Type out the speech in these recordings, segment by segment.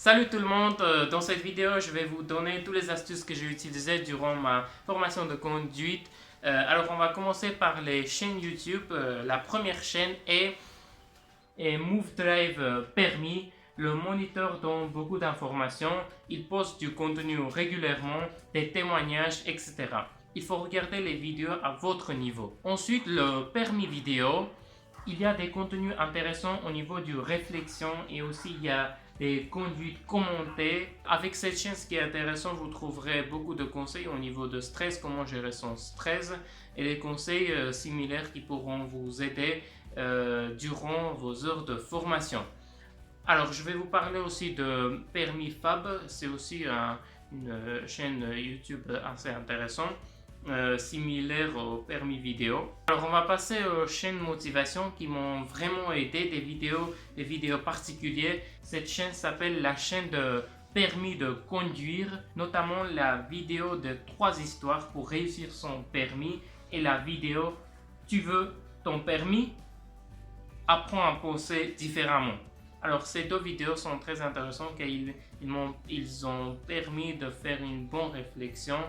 Salut tout le monde, dans cette vidéo je vais vous donner toutes les astuces que j'ai utilisées durant ma formation de conduite. Alors on va commencer par les chaînes YouTube. La première chaîne est Move Drive Permis. Le moniteur donne beaucoup d'informations, il poste du contenu régulièrement, des témoignages, etc. Il faut regarder les vidéos à votre niveau. Ensuite, le permis vidéo. Il y a des contenus intéressants au niveau du réflexion et aussi il y a des conduites commentées. Avec cette chaîne, ce qui est intéressant, vous trouverez beaucoup de conseils au niveau de stress, comment gérer son stress et des conseils similaires qui pourront vous aider durant vos heures de formation. Alors, je vais vous parler aussi de Permis Fab, c'est aussi une chaîne YouTube assez intéressante. Similaire au permis vidéo. Alors on va passer aux chaînes motivation qui m'ont vraiment aidé, des vidéos particulières. Cette chaîne s'appelle la chaîne de permis de conduire, notamment la vidéo de 3 histoires pour réussir son permis et la vidéo tu veux ton permis, apprends à penser différemment. Alors ces 2 vidéos sont très intéressantes car ils ont permis de faire une bonne réflexion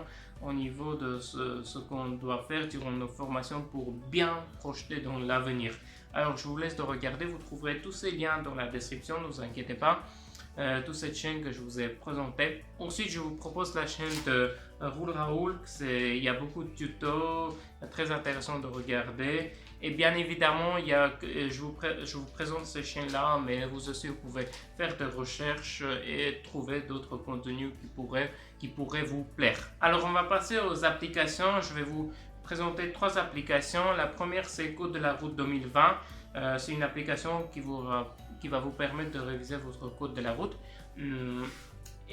au niveau de ce qu'on doit faire durant nos formations pour bien projeter dans l'avenir. Alors je vous laisse de regarder, vous trouverez tous ces liens dans la description, ne vous inquiétez pas, toute cette chaîne que je vous ai présentée. Ensuite je vous propose la chaîne de Roule Raoul, il y a beaucoup de tutos, très intéressant de regarder. Et bien évidemment, je vous présente ces chaînes-là, mais vous aussi vous pouvez faire des recherches et trouver d'autres contenus qui pourraient vous plaire. Alors on va passer aux applications, je vais vous présenter 3 applications. La première c'est Code de la route 2020, c'est une application qui va vous permettre de réviser votre code de la route.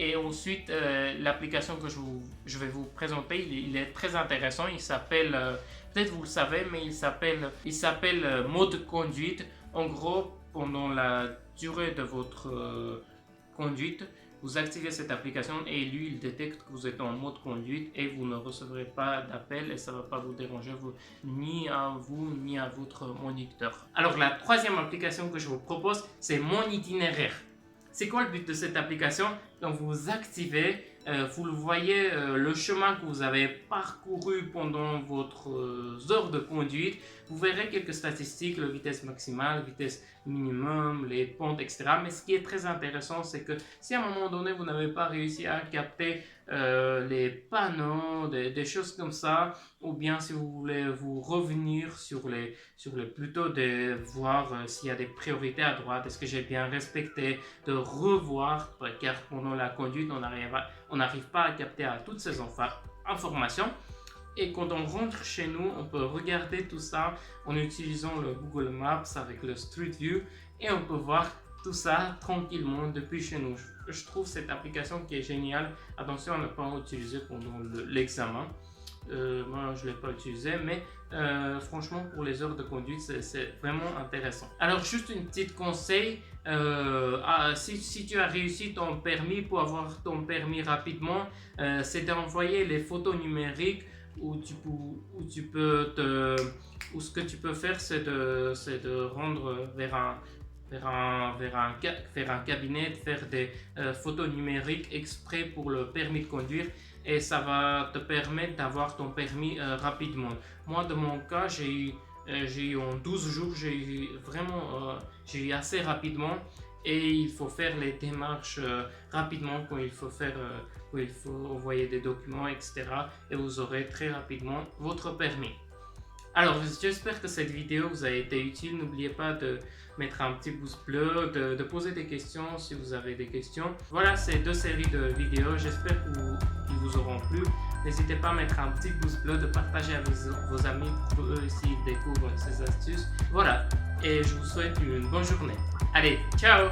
Et ensuite, l'application que je vais vous présenter, il est très intéressant. Il s'appelle, peut-être vous le savez, mais il s'appelle Mode Conduite. En gros, pendant la durée de votre conduite, vous activez cette application et lui, il détecte que vous êtes en mode conduite et vous ne recevrez pas d'appel et ça ne va pas vous déranger ni à vous ni à votre moniteur. Alors, la troisième application que je vous propose, c'est Mon Itinéraire. C'est quoi le but de cette application? Donc vous activez, vous le voyez, le chemin que vous avez parcouru pendant votre heure de conduite. Vous verrez quelques statistiques, la vitesse maximale, vitesse minimum, les pentes, etc. Mais ce qui est très intéressant, c'est que si à un moment donné, vous n'avez pas réussi à capter les panneaux, des choses comme ça, ou bien si vous voulez vous revenir plutôt de voir s'il y a des priorités à droite, est-ce que j'ai bien respecté, de revoir, car pendant la conduite, on n'arrive pas à capter à toutes ces informations. Et quand on rentre chez nous, on peut regarder tout ça en utilisant le Google Maps avec le Street View et on peut voir tout ça tranquillement depuis chez nous. Je trouve cette application qui est géniale. Attention à ne pas l'utiliser pendant l'examen. Moi, je ne l'ai pas utilisé, mais franchement, pour les heures de conduite, c'est vraiment intéressant. Alors, juste une petite conseil. Si tu as réussi ton permis, pour avoir ton permis rapidement, c'est d'envoyer les photos numériques ou ce que tu peux faire, c'est de rendre vers un cabinet, de faire des photos numériques exprès pour le permis de conduire et ça va te permettre d'avoir ton permis rapidement. Moi, de mon cas, j'ai eu en 12 jours, j'ai eu assez rapidement et il faut faire les démarches rapidement quand il faut envoyer des documents, etc. Et vous aurez très rapidement votre permis. Alors, j'espère que cette vidéo vous a été utile. N'oubliez pas de mettre un petit pouce bleu, de poser des questions si vous avez des questions. Voilà ces 2 séries de vidéos. J'espère qu'ils vous auront plu. N'hésitez pas à mettre un petit pouce bleu, de partager avec vos amis pour eux aussi découvrent ces astuces. Voilà, et je vous souhaite une bonne journée. Allez, ciao!